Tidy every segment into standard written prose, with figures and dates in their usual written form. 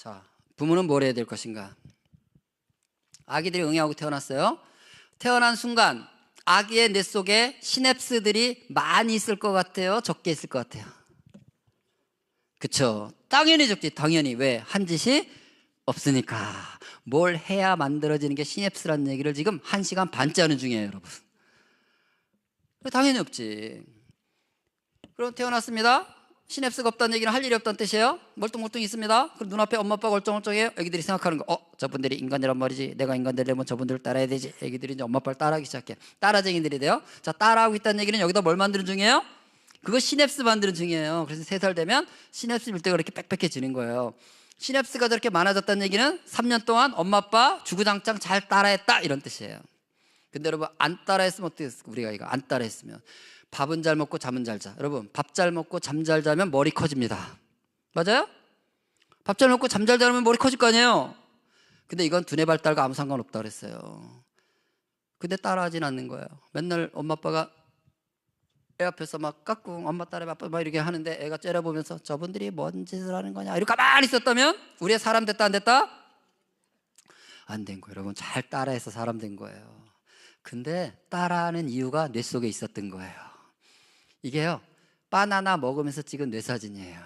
자, 부모는 뭘 해야 될 것인가? 아기들이 응애하고 태어났어요. 태어난 순간 아기의 뇌 속에 시냅스들이 많이 있을 것 같아요? 적게 있을 것 같아요? 그쵸? 당연히 적지. 당연히. 왜? 한 짓이 없으니까. 뭘 해야 만들어지는 게 시냅스라는 얘기를 지금 1시간 반째 하는 중이에요, 여러분. 당연히 없지. 그럼 태어났습니다. 시냅스가 없다는 얘기는 할 일이 없다는 뜻이에요. 멀뚱멀뚱 있습니다. 그럼 눈앞에 엄마 아빠가 얼쩡얼쩡해요. 애기들이 생각하는 거, 저분들이 인간이란 말이지. 내가 인간 되려면 저분들을 따라야 되지. 애기들이 이제 엄마 아빠를 따라하기 시작해. 따라쟁이들이 돼요. 자, 따라하고 있다는 얘기는 여기다 뭘 만드는 중이에요? 그거 시냅스 만드는 중이에요. 그래서 3살 되면 시냅스 밀대가 이렇게 빽빽해지는 거예요. 시냅스가 저렇게 많아졌다는 얘기는 3년 동안 엄마 아빠 주구장창 잘 따라했다, 이런 뜻이에요. 근데 여러분, 안 따라했으면 어떻게 했을까? 우리가 이거 안 따라했으면 밥은 잘 먹고 잠은 잘 자. 여러분, 밥 잘 먹고 잠 잘 자면 머리 커집니다. 맞아요? 밥 잘 먹고 잠 잘 자면 머리 커질 거 아니에요? 근데 이건 두뇌 발달과 아무 상관없다 그랬어요. 근데 따라하진 않는 거예요. 맨날 엄마 아빠가 애 앞에서 막 깍꿍 엄마 따라 아빠 막 이렇게 하는데 애가 째려보면서 저분들이 뭔 짓을 하는 거냐 이렇게 가만히 있었다면 우리의 사람 됐다 안 됐다? 안 된 거예요. 여러분, 잘 따라해서 사람 된 거예요. 근데 따라하는 이유가 뇌 속에 있었던 거예요. 이게요, 바나나 먹으면서 찍은 뇌사진이에요.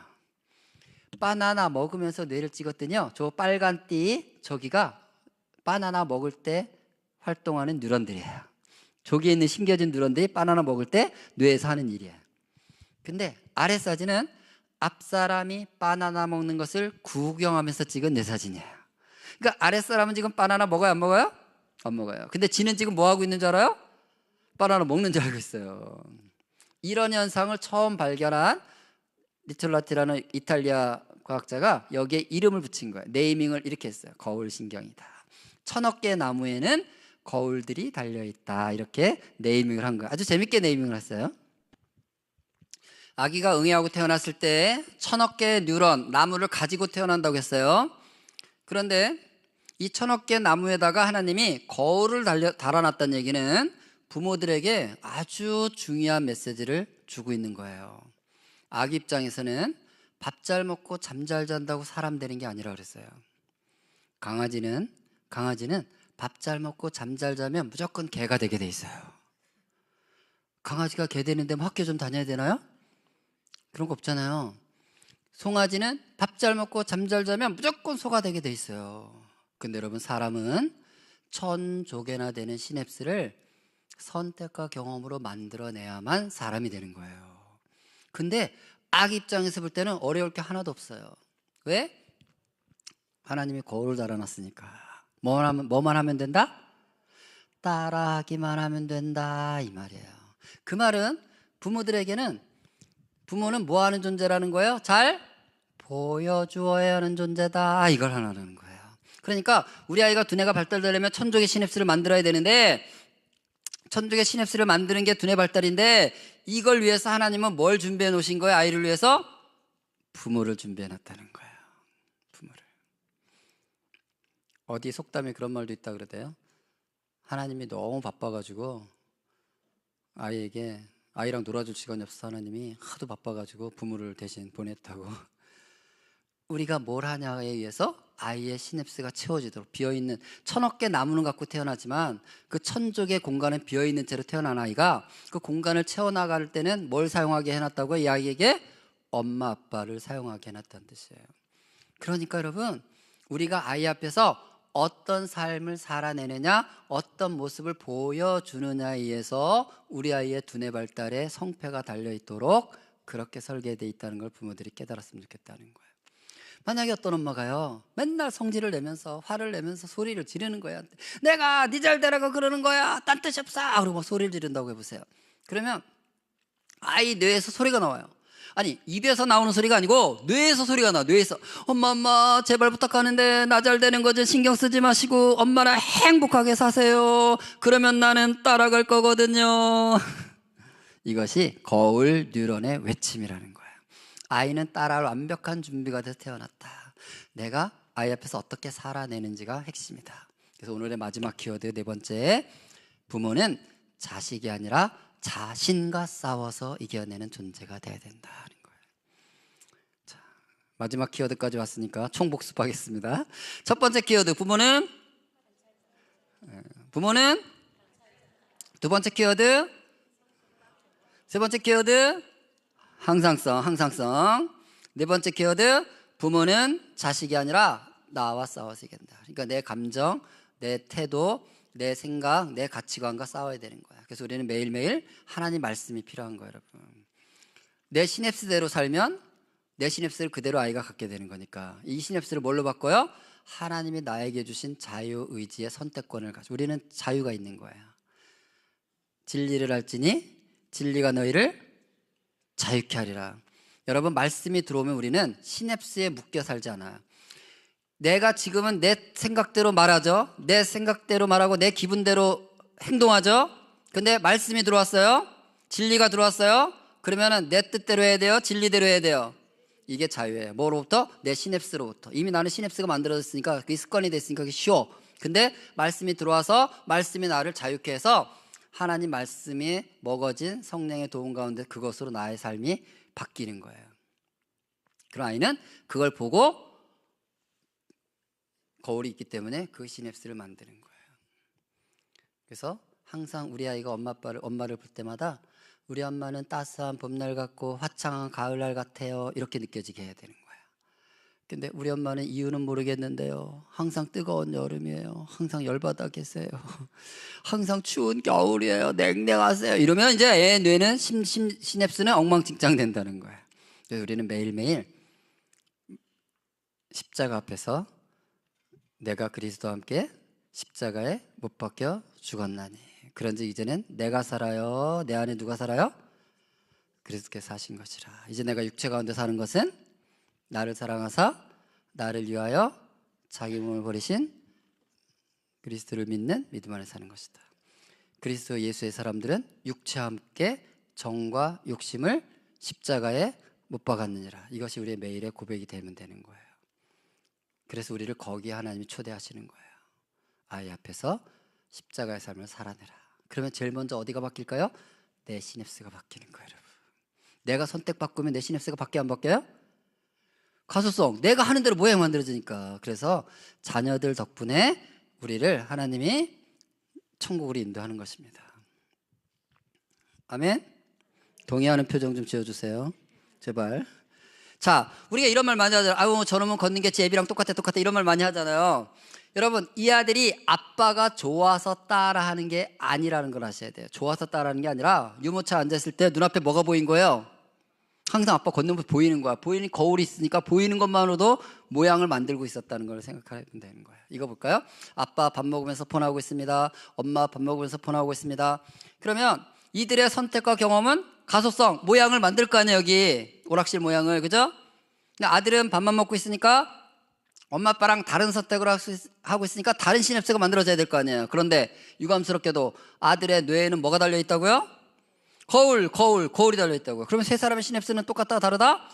바나나 먹으면서 뇌를 찍었더니요, 저 빨간 띠 저기가 바나나 먹을 때 활동하는 뉴런들이에요. 저기에 있는 심겨진 뉴런들이 바나나 먹을 때 뇌에서 하는 일이에요. 근데 아래 사진은 앞사람이 바나나 먹는 것을 구경하면서 찍은 뇌사진이에요. 그러니까 아랫사람은 지금 바나나 먹어요, 안 먹어요? 안 먹어요. 근데 지는 지금 뭐 하고 있는 줄 알아요? 바나나 먹는 줄 알고 있어요. 이런 현상을 처음 발견한 리톨라티라는 이탈리아 과학자가 여기에 이름을 붙인 거예요. 네이밍을 이렇게 했어요. 거울신경이다. 1000억 개의 나무에는 거울들이 달려있다. 이렇게 네이밍을 한 거예요. 아주 재밌게 네이밍을 했어요. 아기가 응애하고 태어났을 때 1000억 개의 뉴런, 나무를 가지고 태어난다고 했어요. 그런데 이 1000억 개 나무에다가 하나님이 거울을 달아놨다는 얘기는 부모들에게 아주 중요한 메시지를 주고 있는 거예요. 아기 입장에서는 밥 잘 먹고 잠 잘 잔다고 사람 되는 게 아니라 그랬어요. 강아지는 밥 잘 먹고 잠 잘 자면 무조건 개가 되게 돼 있어요. 강아지가 개 되는데 뭐 학교 좀 다녀야 되나요? 그런 거 없잖아요. 송아지는 밥 잘 먹고 잠 잘 자면 무조건 소가 되게 돼 있어요. 근데 여러분, 사람은 1000조개나 되는 시냅스를 선택과 경험으로 만들어내야만 사람이 되는 거예요. 근데 아기 입장에서 볼 때는 어려울 게 하나도 없어요. 왜? 하나님이 거울을 달아놨으니까. 뭐만 하면 된다? 따라하기만 하면 된다, 이 말이에요. 그 말은 부모들에게는, 부모는 뭐 하는 존재라는 거예요? 잘 보여주어야 하는 존재다, 이걸 하라는 거예요. 그러니까 우리 아이가 두뇌가 발달되려면 1000조개 시냅스를 만들어야 되는데, 1000조개 시냅스를 만드는 게 두뇌 발달인데, 이걸 위해서 하나님은 뭘 준비해 놓으신 거예요? 아이를 위해서? 부모를 준비해 놨다는 거예요. 부모를. 어디 속담에 그런 말도 있다 그러대요. 하나님이 너무 바빠가지고 아이랑 놀아줄 시간이 없어서 하나님이 하도 바빠가지고 부모를 대신 보냈다고. 우리가 뭘 하냐에 의해서 아이의 시냅스가 채워지도록, 비어있는 1000억 개 나무는 갖고 태어나지만 그 1000조개 공간은 비어있는 채로 태어난 아이가 그 공간을 채워나갈 때는 뭘 사용하게 해놨다고요? 이 아이에게 엄마 아빠를 사용하게 해놨다는 뜻이에요. 그러니까 여러분, 우리가 아이 앞에서 어떤 삶을 살아내느냐, 어떤 모습을 보여주느냐에 의해서 우리 아이의 두뇌 발달에 성패가 달려있도록 그렇게 설계되어 있다는 걸 부모들이 깨달았으면 좋겠다는 거예요. 만약에 어떤 엄마가요, 맨날 성질을 내면서 화를 내면서 소리를 지르는 거야. 내가 네 잘 되라고 그러는 거야, 딴 뜻이 없어, 그러고 소리를 지른다고 해보세요. 그러면 아이 뇌에서 소리가 나와요. 아니, 입에서 나오는 소리가 아니고 뇌에서 소리가 나와. 뇌에서 엄마 제발 부탁하는데 나 잘 되는 거 좀 신경 쓰지 마시고 엄마랑 행복하게 사세요. 그러면 나는 따라갈 거거든요. 이것이 거울 뉴런의 외침이라는 거예요. 아이는 따라할 완벽한 준비가 돼서 태어났다. 내가 아이 앞에서 어떻게 살아내는지가 핵심이다. 그래서 오늘의 마지막 키워드 4번째, 부모는 자식이 아니라 자신과 싸워서 이겨내는 존재가 돼야 된다는 거예요. 자, 마지막 키워드까지 왔으니까 총복습하겠습니다. 첫 번째 키워드, 부모는 두 번째 키워드, 세 번째 키워드, 항상성. 네 번째 키워드, 부모는 자식이 아니라 나와 싸워서 이긴다. 그러니까 내 감정, 내 태도, 내 생각, 내 가치관과 싸워야 되는 거야. 그래서 우리는 매일매일 하나님 말씀이 필요한 거예요, 여러분. 내 시냅스대로 살면 내 시냅스를 그대로 아이가 갖게 되는 거니까 이 시냅스를 뭘로 바꿔요? 하나님이 나에게 주신 자유의지의 선택권을 가지고 우리는 자유가 있는 거예요. 진리를 알지니 진리가 너희를 자유케 하리라. 여러분, 말씀이 들어오면 우리는 시냅스에 묶여 살지 않아요. 내가 지금은 내 생각대로 말하죠. 내 생각대로 말하고 내 기분대로 행동하죠. 근데 말씀이 들어왔어요. 진리가 들어왔어요. 그러면은 내 뜻대로 해야 돼요? 진리대로 해야 돼요? 이게 자유예요. 뭐로부터? 내 시냅스로부터. 이미 나는 시냅스가 만들어졌으니까 그게 습관이 됐으니까 그게 쉬워. 근데 말씀이 들어와서 말씀이 나를 자유케 해서 하나님 말씀이 먹어진 성령의 도움 가운데 그것으로 나의 삶이 바뀌는 거예요. 그런 아이는 그걸 보고 거울이 있기 때문에 그 시냅스를 만드는 거예요. 그래서 항상 우리 아이가 엄마를 볼 때마다 우리 엄마는 따스한 봄날 같고 화창한 가을날 같아요, 이렇게 느껴지게 해야 되는 거야. 근데 우리 엄마는 이유는 모르겠는데요, 항상 뜨거운 여름이에요, 항상 열받아 계세요, 항상 추운 겨울이에요, 냉랭하세요, 이러면 이제 애 뇌는 시냅스는 엉망진창 된다는 거야. 그래서 우리는 매일매일 십자가 앞에서 내가 그리스도와 함께 십자가에 못 박혀 죽었나니 그런즉 이제는 내가 살아요, 내 안에 누가 살아요? 그리스도께서 사신 것이라. 이제 내가 육체 가운데 사는 것은 나를 사랑하사 나를 위하여 자기 몸을 버리신 그리스도를 믿는 믿음 안에 사는 것이다. 그리스도 예수의 사람들은 육체와 함께 정과 욕심을 십자가에 못 박았느니라. 이것이 우리의 매일의 고백이 되면 되는 거예요. 그래서 우리를 거기에 하나님이 초대하시는 거예요. 아이 앞에서 십자가의 삶을 살아내라. 그러면 제일 먼저 어디가 바뀔까요? 내 시냅스가 바뀌는 거예요, 여러분. 내가 선택 바꾸면 내 시냅스가 바뀌어 안 바뀌어요? 가소성, 내가 하는 대로 모양 만들어지니까. 그래서 자녀들 덕분에 우리를 하나님이 천국으로 인도하는 것입니다. 아멘. 동의하는 표정 좀 지어주세요, 제발. 자, 우리가 이런 말 많이 하잖아요. 아유, 저놈은 걷는 게 제 애비랑 똑같아 이런 말 많이 하잖아요. 여러분, 이 아들이 아빠가 좋아서 따라하는 게 아니라는 걸 아셔야 돼요. 좋아서 따라하는 게 아니라 유모차 앉아있을 때 눈앞에 뭐가 보인 거예요? 항상 아빠 걷는 거 보이는 거야. 보이는 거울이 있으니까 보이는 것만으로도 모양을 만들고 있었다는 걸 생각하면 되는 거예요. 이거 볼까요? 아빠 밥 먹으면서 폰하고 있습니다. 엄마 밥 먹으면서 폰하고 있습니다. 그러면 이들의 선택과 경험은 가소성, 모양을 만들 거 아니에요, 여기 오락실 모양을, 그죠? 근데 아들은 밥만 먹고 있으니까 엄마 아빠랑 다른 선택을 하고 있으니까 다른 시냅스가 만들어져야 될 거 아니에요. 그런데 유감스럽게도 아들의 뇌에는 뭐가 달려있다고요? 거울이 달려있다고요. 그러면 세 사람의 시냅스는 똑같다 다르다?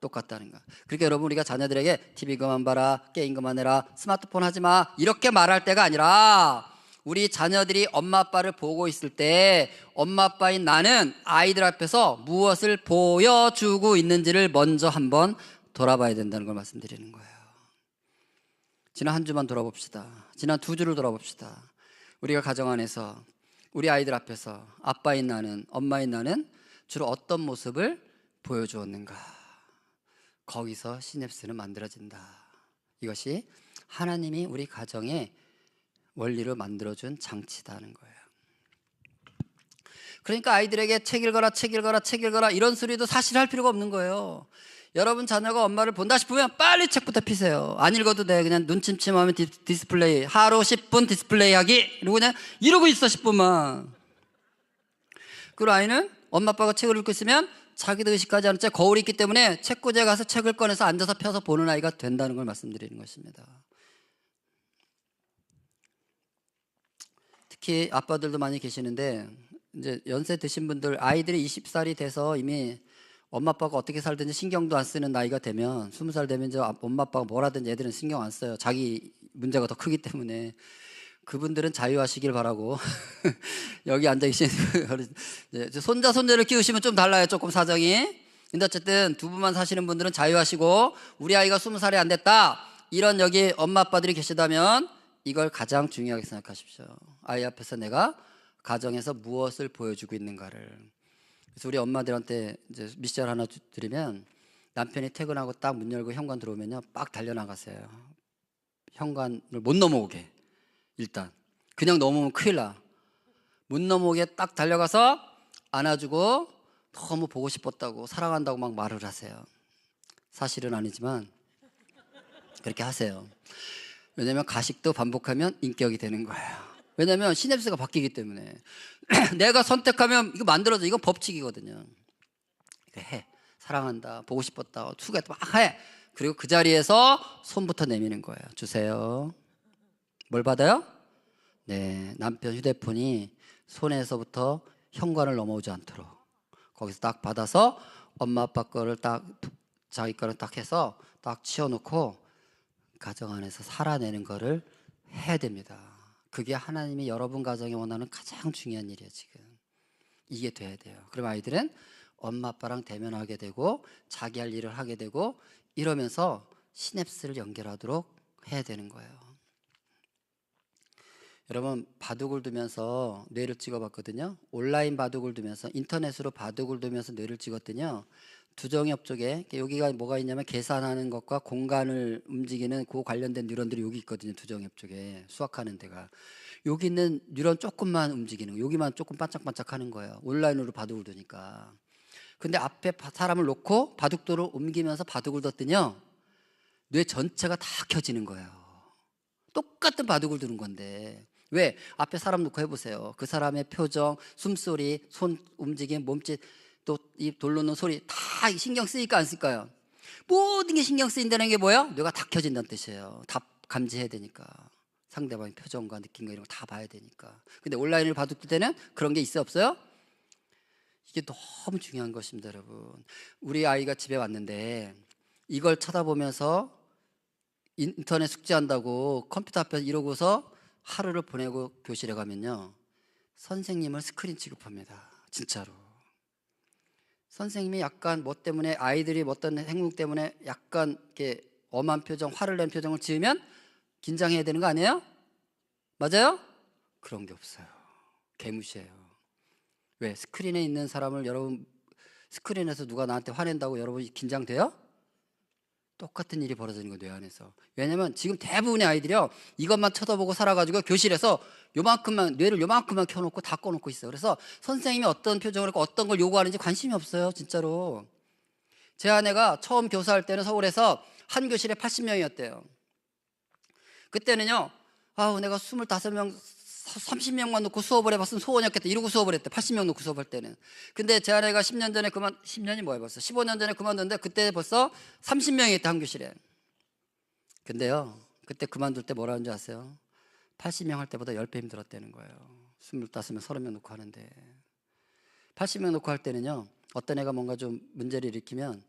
똑같다는 거야. 그러니까 여러분, 우리가 자녀들에게 TV 그만 봐라, 게임 그만해라, 스마트폰 하지마 이렇게 말할 때가 아니라 우리 자녀들이 엄마 아빠를 보고 있을 때 엄마 아빠인 나는 아이들 앞에서 무엇을 보여주고 있는지를 먼저 한번 돌아봐야 된다는 걸 말씀드리는 거예요. 지난 한 주만 돌아봅시다. 지난 두 주를 돌아봅시다. 우리가 가정 안에서 우리 아이들 앞에서 아빠인 나는, 엄마인 나는 주로 어떤 모습을 보여주었는가. 거기서 시냅스는 만들어진다. 이것이 하나님이 우리 가정에 원리로 만들어준 장치다는 거예요. 그러니까 아이들에게 책 읽어라 이런 소리도 사실 할 필요가 없는 거예요. 여러분 자녀가 엄마를 본다 싶으면 빨리 책부터 피세요. 안 읽어도 돼. 그냥 눈 침침하면 디스플레이, 하루 10분 디스플레이 하기, 그리고 그냥 이러고 있어 10분만. 그리고 아이는 엄마 아빠가 책을 읽고 있으면 자기도 의식하지 않은 채 거울이 있기 때문에 책꽂이에 가서 책을 꺼내서 앉아서 펴서 보는 아이가 된다는 걸 말씀드리는 것입니다. 특히 아빠들도 많이 계시는데 이제 연세 드신 분들, 아이들이 20살이 돼서 이미 엄마 아빠가 어떻게 살든지 신경도 안 쓰는 나이가 되면 20살 되면 이제 엄마 아빠가 뭘 하든지 애들은 신경 안 써요. 자기 문제가 더 크기 때문에. 그분들은 자유하시길 바라고 여기 앉아 계신 손자 손녀를 키우시면 좀 달라요, 조금 사정이. 근데 어쨌든 두 분만 사시는 분들은 자유하시고, 우리 아이가 20살이 안 됐다, 이런 여기 엄마 아빠들이 계시다면 이걸 가장 중요하게 생각하십시오. 아이 앞에서 내가 가정에서 무엇을 보여주고 있는가를. 그래서 우리 엄마들한테 이제 미션 하나 드리면, 남편이 퇴근하고 딱 문 열고 현관 들어오면요, 빡 달려나가세요. 현관을 못 넘어오게. 일단 그냥 넘으면 큰일 나. 못 넘어오게 딱 달려가서 안아주고 너무 보고 싶었다고, 사랑한다고 막 말을 하세요. 사실은 아니지만 그렇게 하세요. 왜냐면 가식도 반복하면 인격이 되는 거예요. 왜냐면 시냅스가 바뀌기 때문에. 내가 선택하면 이거 만들어져. 이건 법칙이거든요. 해. 사랑한다, 보고 싶었다, 투겠다, 막 해. 그리고 그 자리에서 손부터 내미는 거예요. 주세요. 뭘 받아요? 네, 남편 휴대폰이 손에서부터 현관을 넘어오지 않도록 거기서 딱 받아서 엄마 아빠 거를 딱, 자기 거를 딱 해서 딱 치워놓고 가정 안에서 살아내는 거를 해야 됩니다. 그게 하나님이 여러분 가정에 원하는 가장 중요한 일이에요. 지금 이게 돼야 돼요. 그럼 아이들은 엄마 아빠랑 대면하게 되고 자기 할 일을 하게 되고 이러면서 시냅스를 연결하도록 해야 되는 거예요. 여러분, 바둑을 두면서 뇌를 찍어봤거든요. 온라인 바둑을 두면서, 인터넷으로 바둑을 두면서 뇌를 찍었더니요, 두정엽 쪽에 여기가 뭐가 있냐면 계산하는 것과 공간을 움직이는 그 관련된 뉴런들이 여기 있거든요. 두정엽 쪽에 수학하는 데가 여기 있는 뉴런 조금만 움직이는 거, 여기만 조금 반짝반짝 하는 거예요. 온라인으로 바둑을 두니까. 근데 앞에 사람을 놓고 바둑도를 옮기면서 바둑을 뒀더니요, 뇌 전체가 다 켜지는 거예요. 똑같은 바둑을 두는 건데. 왜? 앞에 사람 놓고 해보세요. 그 사람의 표정, 숨소리, 손 움직임, 몸짓, 또 이 돌 놓는 소리 다 신경 쓰일까 안 쓸까요? 모든 게 신경 쓰인다는 게 뭐예요? 뇌가 다 켜진다는 뜻이에요. 다 감지해야 되니까. 상대방의 표정과 느낌과 이런 거 다 봐야 되니까. 근데 온라인을 바둑 둘 때는 그런 게 있어요, 없어요? 이게 너무 중요한 것입니다, 여러분. 우리 아이가 집에 왔는데 이걸 쳐다보면서 인터넷 숙제한다고 컴퓨터 앞에서 이러고서 하루를 보내고 교실에 가면요, 선생님을 스크린 취급합니다. 진짜로. 선생님이 약간 뭐 때문에, 아이들이 어떤 행동 때문에 약간 이렇게 엄한 표정, 화를 낸 표정을 지으면 긴장해야 되는 거 아니에요? 맞아요? 그런 게 없어요. 개무시해요. 왜? 스크린에 있는 사람을, 여러분 스크린에서 누가 나한테 화낸다고 여러분 긴장돼요? 똑같은 일이 벌어지는 거예요, 뇌 안에서. 왜냐면 지금 대부분의 아이들이요, 이것만 쳐다보고 살아가지고 교실에서 요만큼만, 뇌를 요만큼만 켜놓고 다 꺼놓고 있어요. 그래서 선생님이 어떤 표정을 했고 어떤 걸 요구하는지 관심이 없어요, 진짜로. 제 아내가 처음 교사할 때는 서울에서 한 교실에 80명이었대요. 그때는요, 아우 내가 25명 30명만 놓고 수업을 해봤으면 소원이었겠다 이러고 수업을 했대. 80명 놓고 수업할 때는. 근데 제 아내가 10년 전에 10년이 뭐야 벌써 15년 전에 그만뒀는데 그때 벌써 30명이 있다, 한 교실에. 근데요, 그때 그만둘 때 뭐라 하는지 아세요? 80명 할 때보다 10배 힘들었다는 거예요. 25명 30명 놓고 하는데. 80명 놓고 할 때는요, 어떤 애가 뭔가 좀 문제를 일으키면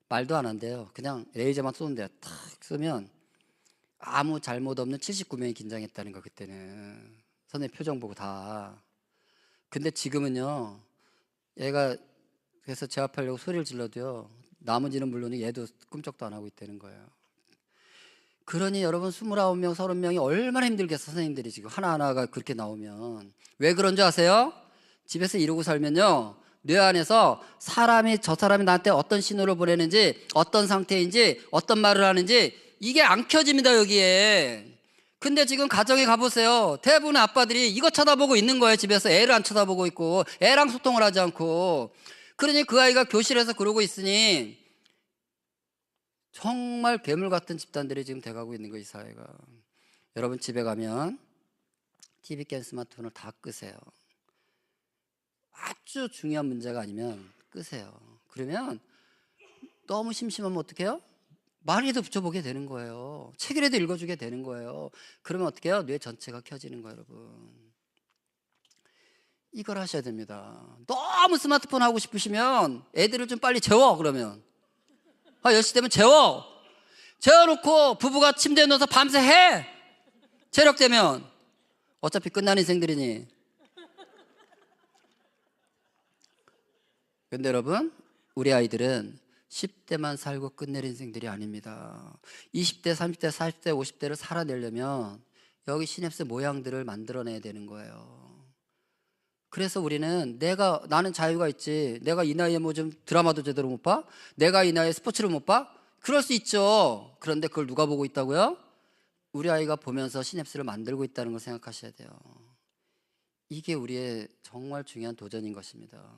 말도 안 한대요. 그냥 레이저만 쏘는데요. 탁 쏘면 아무 잘못 없는 79명이 긴장했다는 거. 그때는 선생님 표정 보고 다. 근데 지금은요, 얘가 그래서 제압하려고 소리를 질러도요, 나머지는 물론이 얘도 꿈쩍도 안 하고 있다는 거예요. 그러니 여러분 29명 30명이 얼마나 힘들겠어. 선생님들이 지금 하나하나가 그렇게 나오면. 왜 그런 줄 아세요? 집에서 이러고 살면요, 뇌 안에서 저 사람이 나한테 어떤 신호를 보내는지, 어떤 상태인지, 어떤 말을 하는지 이게 안 켜집니다, 여기에. 근데 지금 가정에 가보세요. 대부분의 아빠들이 이거 쳐다보고 있는 거예요. 집에서 애를 안 쳐다보고 있고 애랑 소통을 하지 않고. 그러니 그 아이가 교실에서 그러고 있으니 정말 괴물 같은 집단들이 지금 돼가고 있는 거예요, 이 사회가. 여러분 집에 가면 TV 게임 스마트폰을 다 끄세요. 아주 중요한 문제가 아니면 끄세요. 그러면 너무 심심하면 어떡해요? 말이라도 붙여보게 되는 거예요. 책이라도 읽어주게 되는 거예요. 그러면 어떻게 해요? 뇌 전체가 켜지는 거예요, 여러분. 이걸 하셔야 됩니다. 너무 스마트폰 하고 싶으시면 애들을 좀 빨리 재워. 그러면 10시 되면 재워놓고 부부가 침대에 누워서 밤새 해. 체력되면. 어차피 끝나는 인생들이니. 근데 여러분, 우리 아이들은 10대만 살고 끝낼 인생들이 아닙니다. 20대, 30대, 40대, 50대를 살아내려면 여기 시냅스 모양들을 만들어내야 되는 거예요. 그래서 우리는 나는 자유가 있지. 내가 이 나이에 뭐 좀 드라마도 제대로 못 봐? 내가 이 나이에 스포츠를 못 봐? 그럴 수 있죠. 그런데 그걸 누가 보고 있다고요? 우리 아이가 보면서 시냅스를 만들고 있다는 걸 생각하셔야 돼요. 이게 우리의 정말 중요한 도전인 것입니다.